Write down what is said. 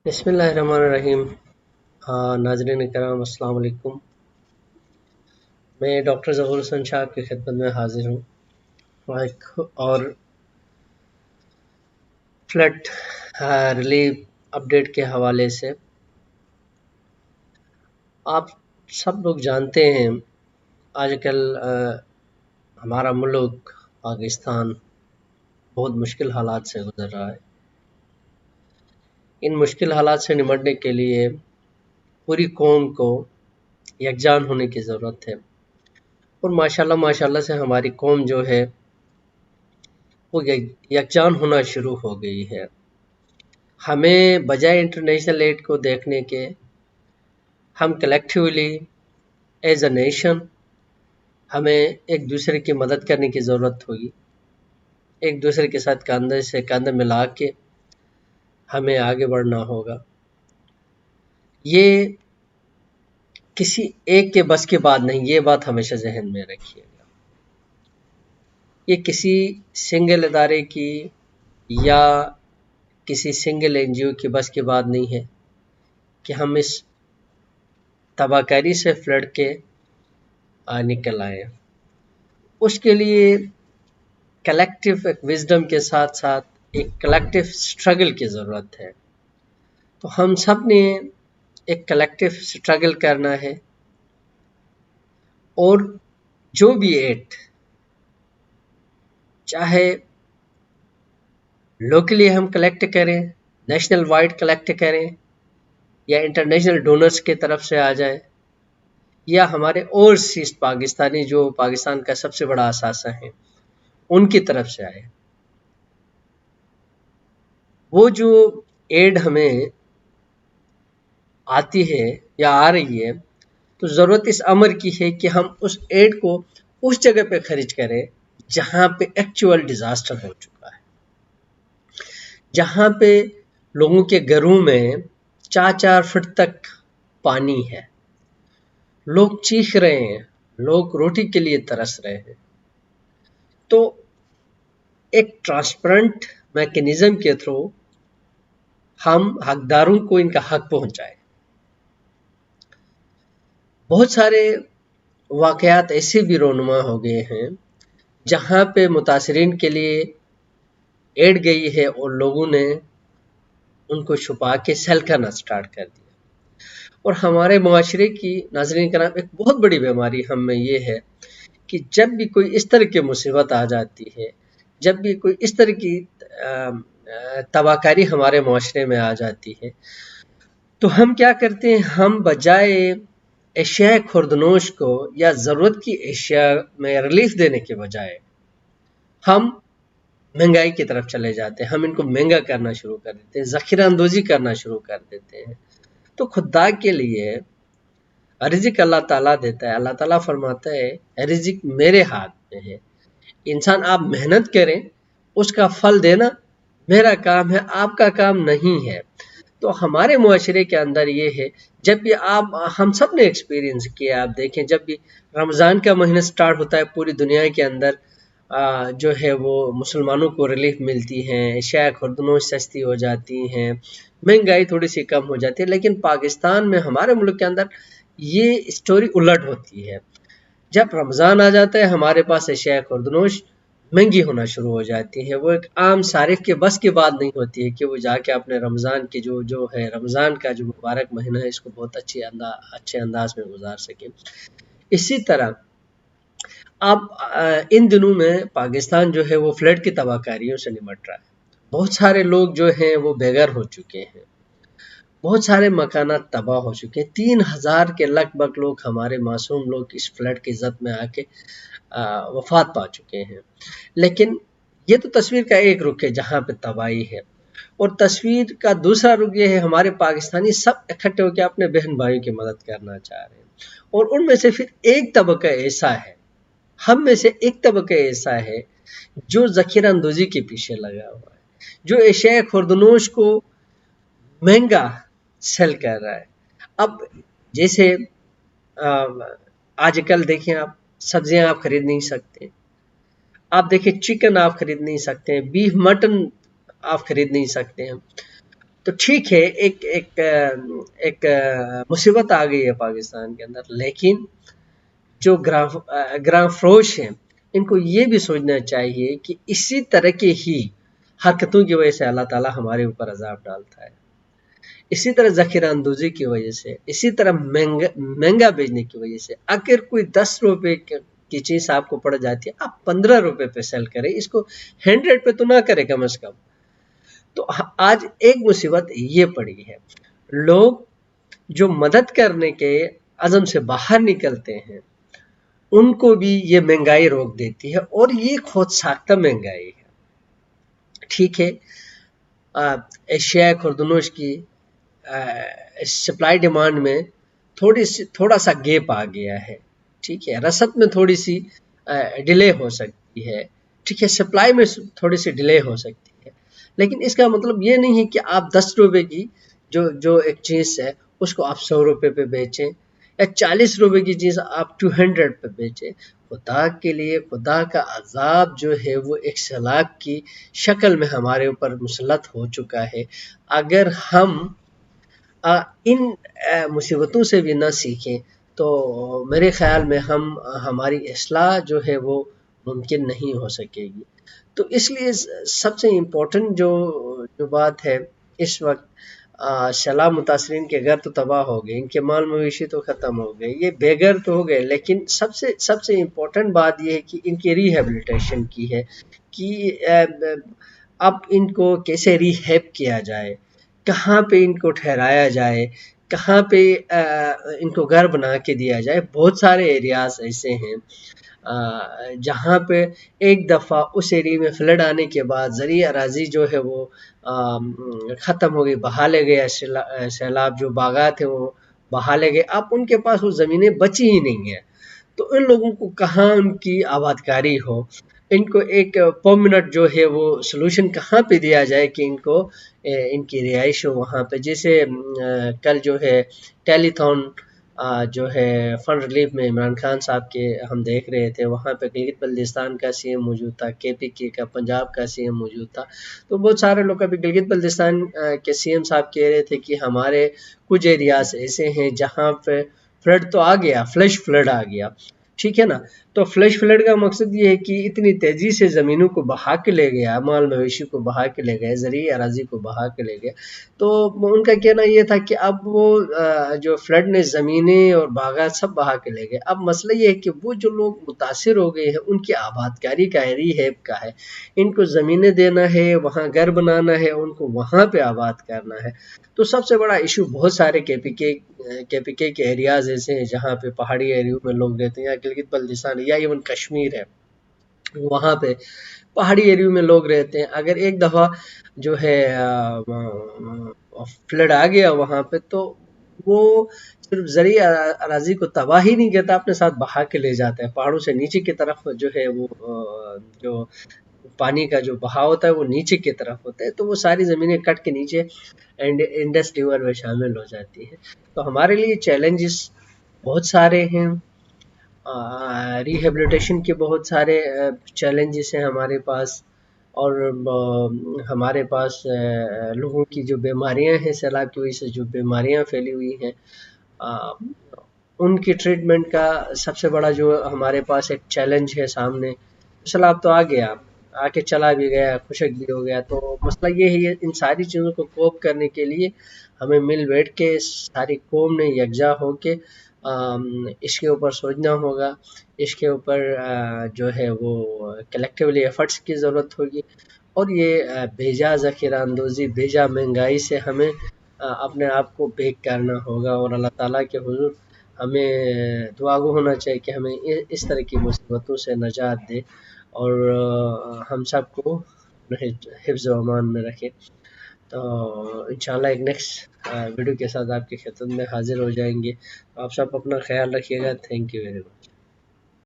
بسم اللہ الرحمن الرحیم۔ ناظرین کرام السلام علیکم۔ میں ڈاکٹر ظہور حسن شاہ کی خدمت میں حاضر ہوں اور فلڈ ریلیف اپڈیٹ کے حوالے سے آپ سب لوگ جانتے ہیں آج کل ہمارا ملک پاکستان بہت مشکل حالات سے گزر رہا ہے۔ ان مشکل حالات سے نمٹنے کے لیے پوری قوم کو یکجان ہونے کی ضرورت ہے، اور ماشاءاللہ سے ہماری قوم جو ہے وہ یکجان ہونا شروع ہو گئی ہے۔ ہمیں بجائے انٹرنیشنل ایڈ کو دیکھنے کے، ہم کلیکٹیولی ایز اے نیشن ہمیں ایک دوسرے کی مدد کرنے کی ضرورت ہوگی۔ ایک دوسرے کے ساتھ کاندھے سے کاندھے ملا کے ہمیں آگے بڑھنا ہوگا۔ یہ کسی ایک کے بس کی بات نہیں، یہ بات ہمیشہ ذہن میں رکھیے گا۔ یہ کسی سنگل ادارے کی یا کسی سنگل این جی او کی بس کی بات نہیں ہے کہ ہم اس تباہ کاری سے فلڈ کے نکل آئے۔ اس کے لیے کلیکٹیو ایک وزڈم کے ساتھ ساتھ ایک کلیکٹیو سٹرگل کی ضرورت ہے۔ تو ہم سب نے ایک کلیکٹیو سٹرگل کرنا ہے، اور جو بھی ایڈ چاہے لوکلی ہم کلیکٹ کریں، نیشنل وائڈ کلیکٹ کریں، یا انٹرنیشنل ڈونرز کی طرف سے آ جائے، یا ہمارے اوورسیز پاکستانی جو پاکستان کا سب سے بڑا اثاثہ ہیں ان کی طرف سے آئے، وہ جو ایڈ ہمیں آتی ہے یا آ رہی ہے، تو ضرورت اس امر کی ہے کہ ہم اس ایڈ کو اس جگہ پہ خرچ کریں جہاں پہ ایکچوئل ڈیزاسٹر ہو چکا ہے، جہاں پہ لوگوں کے گھروں میں 4 فٹ تک پانی ہے، لوگ چیخ رہے ہیں، لوگ روٹی کے لیے ترس رہے ہیں۔ تو ایک ٹرانسپیرنٹ میکنزم کے تھرو ہم حقداروں کو ان کا حق پہنچائے۔ بہت سارے واقعات ایسے بھی رونما ہو گئے ہیں جہاں پہ متاثرین کے لیے ایڈ گئی ہے اور لوگوں نے ان کو چھپا کے سیل کرنا سٹارٹ کر دیا۔ اور ہمارے معاشرے کی، ناظرین کرام، ایک بہت بڑی بیماری ہم میں یہ ہے کہ جب بھی کوئی اس طرح کی مصیبت آ جاتی ہے، جب بھی کوئی اس طرح کی تباہ کاری ہمارے معاشرے میں آ جاتی ہے، تو ہم کیا کرتے ہیں، ہم بجائے اشیاء خوردنوش کو یا ضرورت کی اشیاء میں ریلیف دینے کے بجائے ہم مہنگائی کی طرف چلے جاتے ہیں، ہم ان کو مہنگا کرنا شروع کر دیتے ہیں، ذخیرہ اندوزی کرنا شروع کر دیتے ہیں۔ تو خدا کے لیے رزق اللہ تعالیٰ دیتا ہے، اللہ تعالیٰ فرماتا ہے رزق میرے ہاتھ میں ہے، انسان آپ محنت کریں، اس کا پھل دینا میرا کام ہے، آپ کا کام نہیں ہے۔ تو ہمارے معاشرے کے اندر یہ ہے، جب بھی ہم سب نے ایکسپیرینس کیا، آپ دیکھیں جب بھی رمضان کا مہینہ سٹارٹ ہوتا ہے، پوری دنیا کے اندر جو ہے وہ مسلمانوں کو ریلیف ملتی ہیں، اشیاء خوردنوش سستی ہو جاتی ہیں، مہنگائی تھوڑی سی کم ہو جاتی ہے۔ لیکن پاکستان میں، ہمارے ملک کے اندر یہ اسٹوری الٹ ہوتی ہے۔ جب رمضان آ جاتا ہے، ہمارے پاس اشیاء خوردنوش مہنگی ہونا شروع ہو جاتی ہے۔ وہ ایک عام صارف کے بس کی بات نہیں ہوتی ہے کہ وہ جا کے اپنے رمضان کی جو ہے، رمضان کا جو مبارک مہینہ ہے، اس کو بہت اچھے انداز میں گزار سکے۔ اسی طرح اب ان دنوں میں پاکستان جو ہے وہ فلڈ کی تباہ کاریوں سے نمٹ رہا ہے۔ بہت سارے لوگ جو ہیں وہ بے گھر ہو چکے ہیں، بہت سارے مکانات تباہ ہو چکے ہیں، 3000 کے لگ بھگ لوگ، ہمارے معصوم لوگ، اس فلڈ کی زد میں آ کے وفات پا چکے ہیں۔ لیکن یہ تو تصویر کا ایک رخ ہے جہاں پہ تباہی ہے، اور تصویر کا دوسرا رخ یہ ہے، ہمارے پاکستانی سب اکٹھے ہو کے اپنے بہن بھائیوں کی مدد کرنا چاہ رہے ہیں، اور ان میں سے پھر ایک طبقہ ایسا ہے، ہم میں سے ایک طبقہ ایسا ہے جو ذخیرہ اندوزی کے پیچھے لگا ہوا ہے، جو اشیاء خوردنوش کو مہنگا سیل کر رہا ہے۔ اب جیسے آج کل دیکھیں، آپ سبزیاں آپ خرید نہیں سکتے، آپ دیکھیں چکن آپ خرید نہیں سکتے ہیں، بیف مٹن آپ خرید نہیں سکتے ہیں۔ تو ٹھیک ہے، ایک ایک ایک مصیبت آ گئی ہے پاکستان کے اندر، لیکن جو گراں فروش ہیں ان کو یہ بھی سوچنا چاہیے کہ اسی طرح کی ہی حرکتوں کی وجہ سے اللہ تعالیٰ ہمارے اوپر عذاب ڈالتا ہے، اسی طرح ذخیرہ اندوزی کی وجہ سے، اسی طرح مہنگا بیچنے کی وجہ سے۔ اگر کوئی 10 روپے کی چیز آپ کو پڑ جاتی ہے، آپ 15 روپے پہ سیل کریں، اس کو 100 پہ تو نہ کریں کم از کم۔ تو آج ایک مصیبت یہ پڑی ہے، لوگ جو مدد کرنے کے عزم سے باہر نکلتے ہیں ان کو بھی یہ مہنگائی روک دیتی ہے، اور یہ خود ساختہ مہنگائی ہے۔ ٹھیک ہے، ایشیا خوردنوش کی سپلائی ڈیمانڈ میں تھوڑا سا گیپ آ گیا ہے، ٹھیک ہے، رسد میں تھوڑی سی ڈیلے ہو سکتی ہے، ٹھیک ہے، سپلائی میں تھوڑی سی ڈیلے ہو سکتی ہے، لیکن اس کا مطلب یہ نہیں ہے کہ آپ 10 روپے کی جو ایک چیز ہے اس کو آپ 100 روپے پہ بیچیں، یا 40 روپے کی چیز آپ 200 پہ بیچیں۔ خدا کے لیے، خدا کا عذاب جو ہے وہ ایک سیلاب کی شکل میں ہمارے اوپر مسلط ہو چکا ہے۔ اگر ہم ان مصیبتوں سے بھی نہ سیکھیں تو میرے خیال میں ہماری اصلاح جو ہے وہ ممکن نہیں ہو سکے گی۔ تو اس لیے سب سے امپورٹنٹ جو بات ہے اس وقت، سیلاب متاثرین کے گھر تو تباہ ہو گئے، ان کے مال مویشی تو ختم ہو گئے، یہ بے گھر تو ہو گئے، لیکن سب سے امپورٹنٹ بات یہ ہے کہ ان کی ریہیبلیٹیشن کی ہے، کہ اب ان کو کیسے ریہیب کیا جائے، کہاں پہ ان کو ٹھہرایا جائے، کہاں پہ ان کو گھر بنا کے دیا جائے۔ بہت سارے ایریاز ایسے ہیں جہاں پہ ایک دفعہ اس ایریے میں فلڈ آنے کے بعد زرعی اراضی جو ہے وہ ختم ہو گئی، بہا لے گیا سیلاب، جو باغات ہیں وہ بہا لے گئے، اب ان کے پاس وہ زمینیں بچی ہی نہیں ہیں، تو ان لوگوں کو کہاں ان کی آباد کاری ہو، ان کو ایک پرماننٹ جو ہے وہ سلوشن کہاں پہ دیا جائے کہ ان کی رہائش ہو وہاں پہ۔ جیسے کل جو ہے ٹیلی تھون جو ہے فنڈ ریلیف میں عمران خان صاحب کے ہم دیکھ رہے تھے، وہاں پہ گلگت بلتستان کا سی ایم موجود تھا، KPK کا پنجاب کا سی ایم موجود تھا، تو بہت سارے لوگ ابھی گلگت بلتستان کے سی ایم صاحب کہہ رہے تھے کہ ہمارے کچھ ایریاز ایسے ہیں جہاں پہ فلڈ تو آ گیا، فلیش فلڈ آ گیا، ٹھیک ہے نا۔ تو فلیش فلڈ کا مقصد یہ ہے کہ اتنی تیزی سے زمینوں کو بہا کے لے گیا، مال مویشی کو بہا کے لے گئے، زرعی اراضی کو بہا کے لے گئے، تو ان کا کہنا یہ تھا کہ اب وہ جو فلڈ نے زمینیں اور باغات سب بہا کے لے گئے، اب مسئلہ یہ ہے کہ وہ جو لوگ متاثر ہو گئے ہیں ان کی آباد کاری کا ہے، ریہیب کا ہے، ان کو زمینیں دینا ہے، وہاں گھر بنانا ہے، ان کو وہاں پہ آباد کرنا ہے۔ تو سب سے بڑا ایشو، بہت سارے KPK کے ایریاز ایسے ہیں جہاں پہ پہاڑی ایریوں میں لوگ رہتے ہیں، یا گلگت بلتستان یا ایون کشمیر ہے، وہاں پہ پہاڑی ایریوں میں لوگ رہتے ہیں، اگر ایک دفعہ جو ہے فلڈ آ گیا وہاں پہ، تو وہ صرف زرعی اراضی کو تباہ ہی نہیں کرتا، اپنے ساتھ بہا کے لے جاتا ہے، پہاڑوں سے نیچے کی طرف جو ہے وہ جو پانی کا جو بہاؤ ہوتا ہے وہ نیچے کی طرف ہوتا ہے، تو وہ ساری زمینیں کٹ کے نیچے انڈس ریور میں شامل ہو جاتی ہیں۔ تو ہمارے لیے چیلنجز بہت سارے ہیں، ریہیبلیٹیشن کے بہت سارے چیلنجز ہیں ہمارے پاس، اور ہمارے پاس لوگوں کی جو بیماریاں ہیں، سیلاب کی وجہ سے جو بیماریاں پھیلی ہوئی ہیں، ان کی ٹریٹمنٹ کا سب سے بڑا جو ہمارے پاس ایک چیلنج ہے سامنے، سیلاب تو آ گیا، آ کے چلا بھی گیا، خشک بھی ہو گیا، تو مسئلہ یہ ہے ان ساری چیزوں کو کوپ کرنے کے لیے ہمیں مل بیٹھ کے ساری قوم نے یکجا ہو کے اس کے اوپر سوچنا ہوگا، اس کے اوپر جو ہے وہ کلیکٹیولی ایفرٹس کی ضرورت ہوگی، اور یہ بھیجا ذخیرہ اندوزی، بھیجا مہنگائی سے ہمیں اپنے آپ کو بیک کرنا ہوگا، اور اللہ تعالیٰ کے حضور ہمیں دعا گو ہونا چاہیے کہ ہمیں اس طرح کی مصیبتوں سے نجات دے، اور ہم سب کو حفظ و امان میں رکھے۔ تو انشاءاللہ ایک نیکسٹ ویڈیو کے ساتھ آپ کی خدمت میں حاضر ہو جائیں گے۔ آپ سب اپنا خیال رکھیے گا۔ Thank you very much.